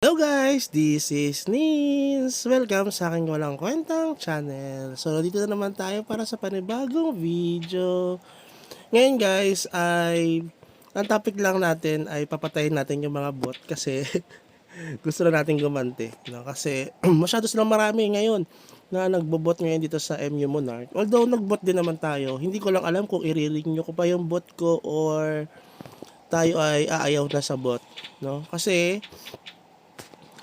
Hello guys, this is Nins. Welcome sa aking walang kwentang channel. So, dito na naman tayo para sa panibagong video. Ngayon guys, ang topic lang natin ay papatayin natin yung mga bot kasi gusto na natin gumante. No? Kasi masyado silang marami ngayon na nagbobot ngayon dito sa MU Monarch. Although nagbot din naman tayo, hindi ko lang alam kung i-renew ko pa yung bot ko or tayo ay aayaw na sa bot. No? Kasi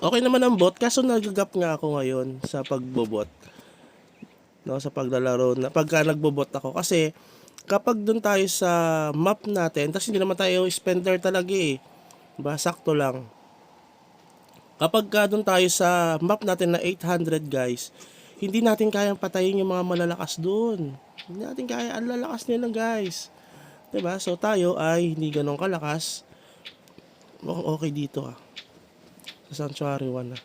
okay naman ang bot, kaso nagagap nga ako ngayon sa pagbobot. No, sa paglalaro na pagka nagbobot ako kasi kapag doon tayo sa map natin, tapos hindi naman tayo spender talaga eh. Diba? Sakto lang. Kapag doon tayo sa map natin na 800 guys, hindi natin kayang patayin yung mga malalakas doon. Hindi natin kaya, ang lalakas nila guys. Diba? So tayo ay hindi ganun kalakas. Okay dito ah. Sa Sanctuary 1 na.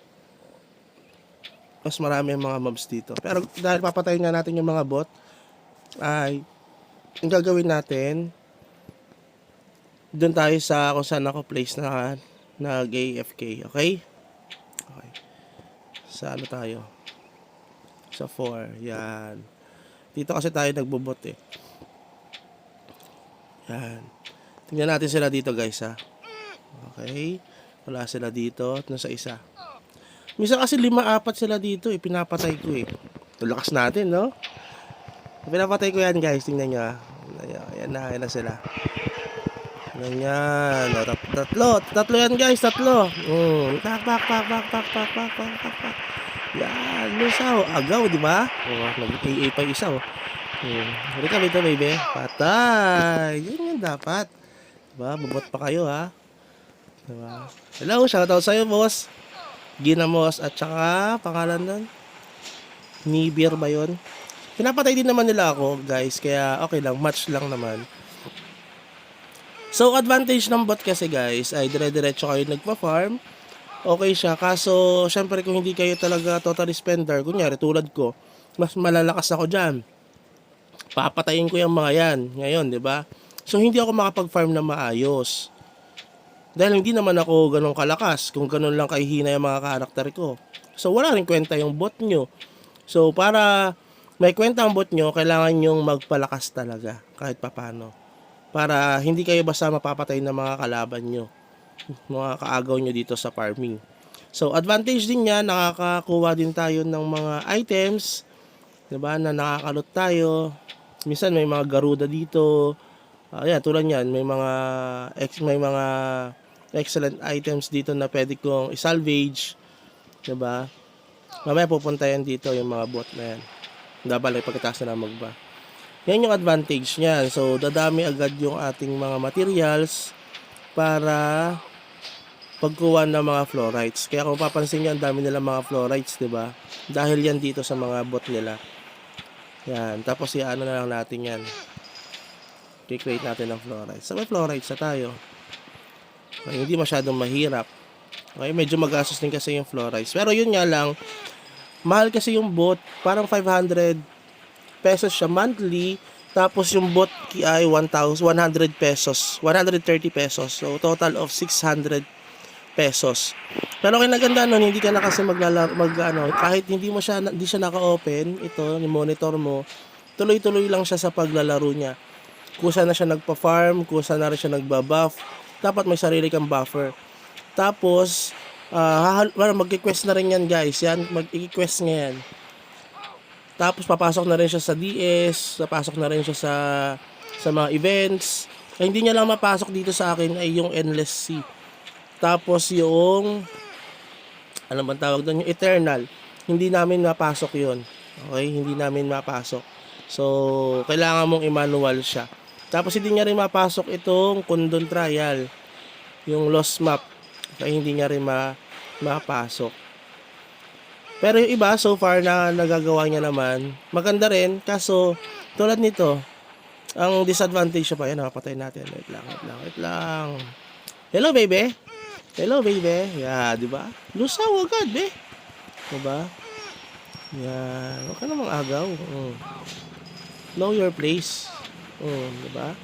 Mas marami ang mga mobs dito. Pero dahil papatayin nga natin yung mga bot, ay ang gagawin natin, doon tayo sa kung saan ako place na nag-AFK. Okay? Okay. Sa ano tayo? Sa 4. Yan. Dito kasi tayo nagbobot eh. Yan. Tingnan natin sila dito guys ha. Okay. Wala sila dito at nasa isa. Minsan kasi 5-4 sila dito eh. Pinapatay ko eh. Lakas natin no? Pinapatay ko yan guys. Tingnan nyo ah. Ayan na sila. Ganyan. Tatlo yan guys. Tatlo. Pak. Yan. Lusaw. Agaw diba? Nag-AA pa isa oh. Halika dito baby. Patay. Yan dapat. Diba? Bubot pa kayo ha. Diba? Hello, shoutout sa'yo, boss. Ginamos at saka pangalan nun. Nibir ba yun? Pinapatay din naman nila ako, guys. Kaya okay lang, match lang naman. So, advantage ng bot kasi, guys, ay dire-diretso kayo nagpa-farm. Okay siya. Kaso, syempre, kung hindi kayo talaga totally spender, kunyari, tulad ko, mas malalakas ako dyan. Papatayin ko yung mga yan. Ngayon, di ba? So, hindi ako makapag-farm na maayos. Dahil hindi naman ako ganun kalakas, kung ganun lang kahihina yung mga karakter ko. So wala rin kwenta yung bot nyo. So para may kwenta ang bot nyo, kailangan nyong magpalakas talaga kahit papano. Para hindi kayo basta mapapatay ng mga kalaban nyo, mga kaagaw nyo dito sa farming. So advantage din niya, nakakakuha din tayo ng mga items, diba, na nakakalot tayo. Minsan may mga garuda dito. Ayan, tulad yan, may mga excellent items dito na pwede kong i-salvage, diba? Mamaya pupunta yan dito yung mga bot na yan. Dabalay pagkatapos na magba. Yan yung advantage niyan. So dadami agad yung ating mga materials para pagkuha ng mga florites. Kaya kung papansin niyo, ang dami nila mga florites, diba? Dahil yan dito sa mga bot nila. Yan. Tapos ano na lang natin yan. I-create natin ng florites. So may florites na tayo. Okay, hindi masyadong mahirap. Okay, medyo magastos din kasi yung florites. Pero yun nga lang, mahal kasi yung bot. Parang 500 pesos siya monthly. Tapos yung bot ay 100 pesos. 130 pesos. So, total of 600 pesos. Pero kinaganda nun, hindi ka na kasi kahit hindi siya naka-open, ito, yung monitor mo, tuloy-tuloy lang siya sa paglalaro niya. Kusa na siya nagpa-farm, kusa na rin siya nagba-buff. Dapat may sarili kang buffer. Tapos, mag-request na rin yan guys. Yan, mag-request nga yan. Tapos, papasok na rin siya sa DS. Papasok na rin siya sa mga events. Ay, hindi niya lang mapasok dito sa akin ay yung Endless Sea. Tapos, yung ano bang tawag doon? Yung Eternal. Hindi namin mapasok yun. Okay? Hindi namin mapasok. So, kailangan mong i-manual siya. Tapos hindi niya rin mapasok itong Kundun Trial, yung Lost Map, kaya hindi niya rin mapasok. Pero yung iba, so far na nagagawa niya naman, maganda rin, kaso tulad nito, ang disadvantage siya pa, yan, napatay natin, wait lang. Hello baby, yeah, diba? Lusaw agad, diba? Yan, huwag ka namang agaw. Know your place. Diba?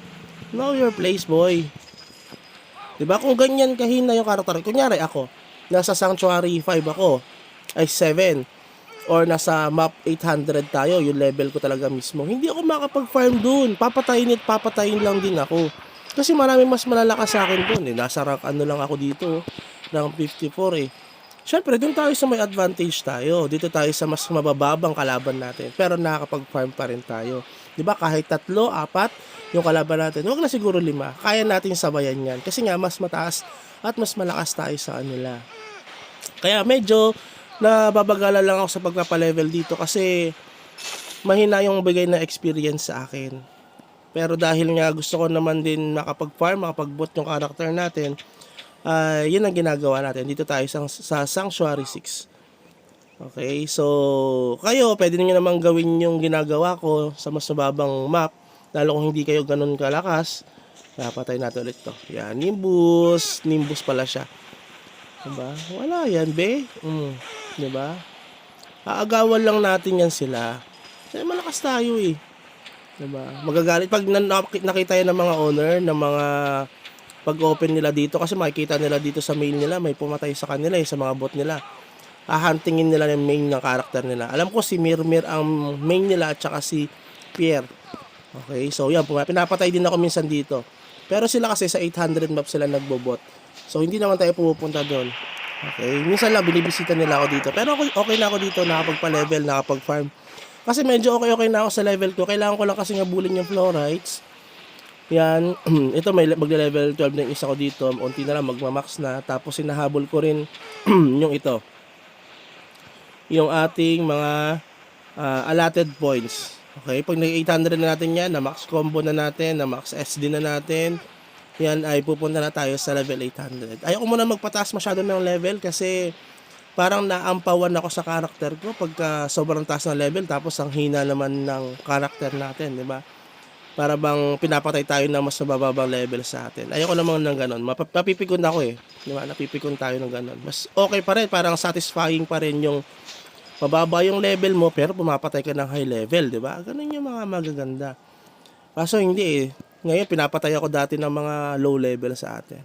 Know your place, boy. Diba? Kung ganyan kahina yung karakter, kunyari ako, nasa Sanctuary 5 ako, ay 7, or nasa map 800 tayo, yung level ko talaga mismo, hindi ako makapag-farm dun. Papatayin lang din ako. Kasi maraming mas malalakas sa akin dun eh. Nasa rank ano lang ako dito, rank 54 eh. Siyempre, dun tayo sa may advantage tayo. Dito tayo sa mas mabababang kalaban natin. Pero nakakapag-farm pa rin tayo. 'Di ba? Kahit 3, 4 yung kalaban natin. Huwag na siguro 5. Kaya natin sabayan yan. Kasi nga, mas mataas at mas malakas tayo sa kanila. Kaya medyo nababagala lang ako sa pagpapalevel dito kasi mahina yung bigay na experience sa akin. Pero dahil nga gusto ko naman din makapag-farm, makapag-bot yung character natin, yun ang ginagawa natin. Dito tayo sa Sanctuary 6. Okay, so kayo, pwede niyo namang gawin yung ginagawa ko sa mas mababang map. Lalo kung hindi kayo ganun kalakas. Napatay natin ulit to. Yan, Nimbus. Nimbus pala siya. Diba? Wala yan, be. Diba? Aagawan lang natin yan sila. Kasi malakas tayo eh. Diba? Magagalit. Pag nakita yan ng mga owner, ng mga pag-open nila dito, kasi makikita nila dito sa mail nila, may pumatay sa kanila sa mga bot nila. Hahantingin nila yung main ng karakter nila. Alam ko si Mirmir ang main nila at saka si Pierre. Okay, so yan, pinapatay din ako minsan dito. Pero sila kasi sa 800 map sila nagbobot. So hindi naman tayo pupunta doon. Okay, minsan lang binibisita nila ako dito. Pero okay na ako dito, nakapagpa-level, nakapag-farm. Kasi medyo okay na ako sa level ko. Kailangan ko lang kasi ngabulin yung florites. Yan, ito may magle-level 12 na yung isa ko dito. Unti na lang, magmamax na. Tapos hinahabol ko rin yung ito. Yung ating mga allotted points. Okay, pag nag-800 na natin yan, na max combo na natin, na max SD na natin, yan ay pupunta na tayo sa level 800. Ayoko muna magpataas masyado ng level kasi parang naampawan ako sa karakter ko pagka sobrang taas ng level tapos ang hina naman ng karakter natin, di ba? Para bang pinapatay tayo ng mas mababang level sa atin. Ayoko naman ng ganun. Mapipikon ako eh. Di ba? Napipikon tayo ng ganun. Mas okay pa rin. Parang satisfying pa rin yung mababa yung level mo pero pumapatay ka ng high level. Di ba? Ganun yung mga magaganda. Kaso hindi eh. Ngayon pinapatay ako dati ng mga low level sa atin.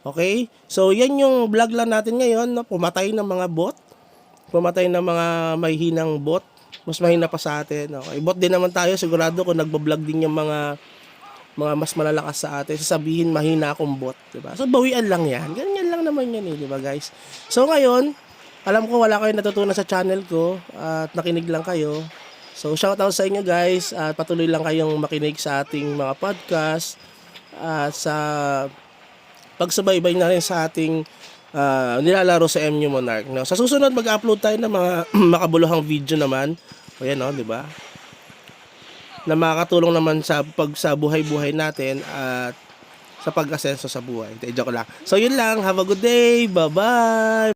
Okay? So yan yung vlog lang natin ngayon. No? Pumatay ng mga bot. Pumatay ng mga may hinang bot. Mas mahina pa sa atin. Okay, bot din naman tayo. Sigurado kung nagbo-vlog din yung mga mas malalakas sa atin, sasabihin mahina akong bot, diba? So bawian lang yan. Ganyan lang naman yan eh, diba guys? So ngayon, alam ko wala kayong natutunan sa channel ko at nakinig lang kayo. So shoutout sa inyo guys at patuloy lang kayong makinig sa ating mga podcast at sa pagsubaybay na rin sa ating nilalaro sa MU Monarch. No? Sa susunod mag-upload tayo ng mga makabuluhang video naman. O yan, no, di ba? Na makakatulong naman sa buhay-buhay natin at sa pag-asenso sa buhay. Joke lang. So yun lang. Have a good day. Bye-bye.